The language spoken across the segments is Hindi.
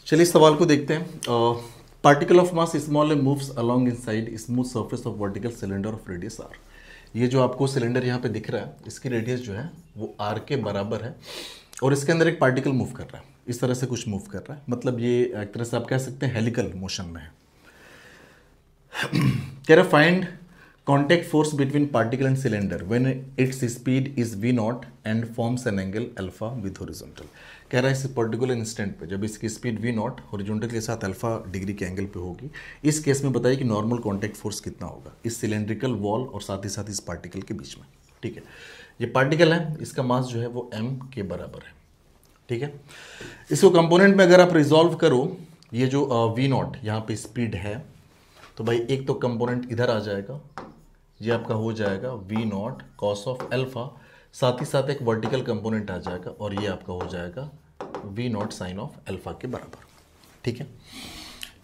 चलिए इस सवाल को देखते हैं। Particle of mass small moves along inside smooth surface of vertical cylinder of radius R. ये जो आपको सिलेंडर यहाँ पे दिख रहा है, इसकी रेडियस जो है वो आर के बराबर है और इसके अंदर एक पार्टिकल मूव कर रहा है, इस तरह से कुछ मूव कर रहा है। मतलब ये एक तरह से आप कह सकते हैं हेलिकल मोशन में है। कह रहा find contact force between particle and cylinder when its speed is v not and forms an angle alpha with horizontal. कह रहा है इस पर्टिकुलर इंस्टेंट पे जब इसकी स्पीड v नॉट हॉरिजॉन्टल के साथ अल्फा डिग्री के एंगल पे होगी, इस केस में बताइए कि नॉर्मल कॉन्टेक्ट फोर्स कितना होगा इस सिलेंड्रिकल वॉल और साथ ही साथ इस पार्टिकल के बीच में। ठीक है, ये पार्टिकल है, इसका मास जो है वो m के बराबर है। ठीक है, इसको कंपोनेंट में अगर आप रिजॉल्व करो, ये जो v नॉट यहाँ पे स्पीड है, तो भाई एक तो कंपोनेंट इधर आ जाएगा, ये आपका हो जाएगा v not cos of alpha, साथ ही साथ एक वर्टिकल कंपोनेंट आ जाएगा और ये आपका हो जाएगा v not sine of alpha के बराबर। ठीक है,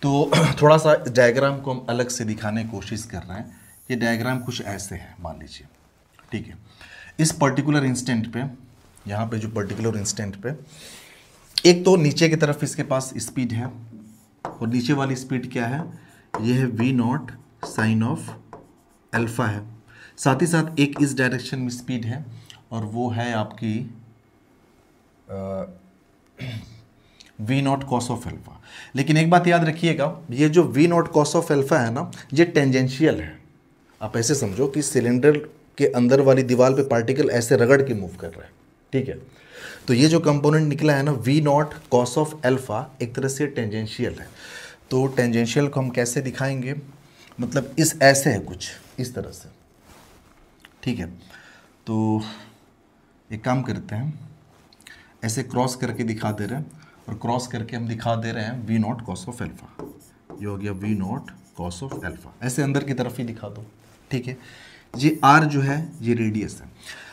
तो थोड़ा सा डायग्राम को हम अलग से दिखाने की कोशिश कर रहे हैं। ये डायग्राम कुछ ऐसे है, मान लीजिए। ठीक है, इस पर्टिकुलर इंस्टेंट पे, यहाँ पे जो पर्टिकुलर इंस्टेंट पे एक तो नीचे की तरफ इसके पास स्पीड है और नीचे वाली स्पीड क्या है, ये है v not sine of alpha है। साथ ही साथ एक इस डायरेक्शन में स्पीड है और वो है आपकी v not cos of alpha. लेकिन एक बात याद रखिएगा, ये जो v not cos of alpha है ना, ये टेंजेंशियल है। आप ऐसे समझो कि सिलेंडर के अंदर वाली दीवार पे पार्टिकल ऐसे रगड़ के मूव कर रहा है। ठीक है, तो ये जो कंपोनेंट निकला है ना v not cos of alpha, एक तरह से टेंजेंशियल है। तो टेंजेंशियल को हम कैसे दिखाएंगे, मतलब इस ऐसे है कुछ इस तरह से। ठीक है, तो एक काम करते हैं, ऐसे क्रॉस करके दिखा दे रहे हैं और क्रॉस करके हम दिखा दे रहे हैं v not cos of alpha. ये हो गया v not cos of alpha, ऐसे अंदर की तरफ ही दिखा दो। ठीक है, ये r जो है ये रेडियस है।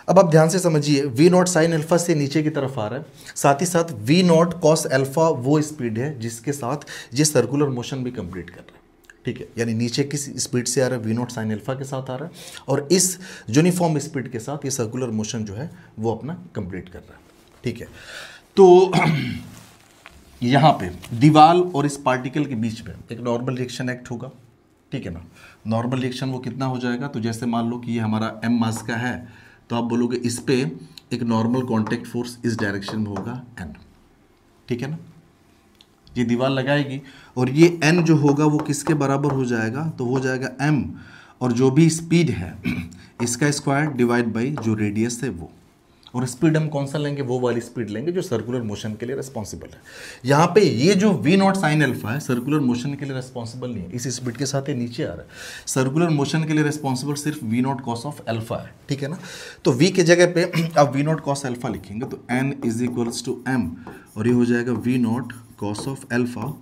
अब आप ध्यान से समझिए, v नॉट साइन अल्फा से नीचे की तरफ आ रहा है, साथ ही साथ v नॉट कॉस अल्फा वो स्पीड है जिसके साथ ये सर्कुलर मोशन भी कंप्लीट कर रहा है। ठीक है, यानी नीचे किस स्पीड से आ रहा है, v नॉट साइन अल्फा के साथ आ रहा है और इस यूनिफॉर्म स्पीड के साथ ये सर्कुलर मोशन जो है वो अपना कंप्लीट कर रहा है। ठीक है, तो यहाँ पे दीवार और इस पार्टिकल के बीच में एक नॉर्मल रिएक्शन एक्ट होगा। ठीक है ना, नॉर्मल रिएक्शन वो कितना हो जाएगा, तो जैसे मान लो कि ये हमारा m मास का है, तो आप बोलोगे इस पे एक नॉर्मल कॉन्टेक्ट फोर्स इस डायरेक्शन में होगा n। ठीक है ना, ये दीवार लगाएगी और ये n जो होगा वो किसके बराबर हो जाएगा, तो हो जाएगा m और जो भी स्पीड है इसका स्क्वायर डिवाइड बाई जो रेडियस है वो। और स्पीड हम कौन सा लेंगे, वो वाली स्पीड लेंगे जो सर्कुलर मोशन के लिए रिस्पॉन्सिबल है। यहाँ पे ये जो v नॉट साइन अल्फा है सर्कुलर मोशन के लिए रिस्पॉन्सिबल नहीं है, इस स्पीड के साथ ये नीचे आ रहा है। सर्कुलर मोशन के लिए रिस्पॉन्सिबल सिर्फ v not cos of alpha है। ठीक है ना, तो v के जगह पे आप v नॉट कॉस अल्फा लिखेंगे तो n is equals to m और ये हो जाएगा v not cos of alpha,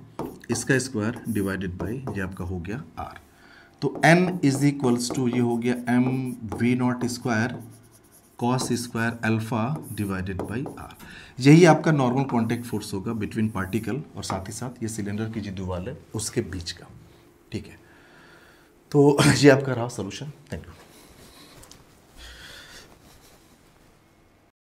इसका स्क्वायर डिवाइडेड बाई ये आपका हो गया r। तो n इज इक्वल्स टू ये हो गया m v not square cos square alpha divided by R. यही आपका नॉर्मल कॉन्टेक्ट फोर्स होगा बिटवीन पार्टिकल और साथ ही साथ ये सिलेंडर की जो दीवार है उसके बीच का। ठीक है, तो ये आपका रहा सॉल्यूशन। Thank you.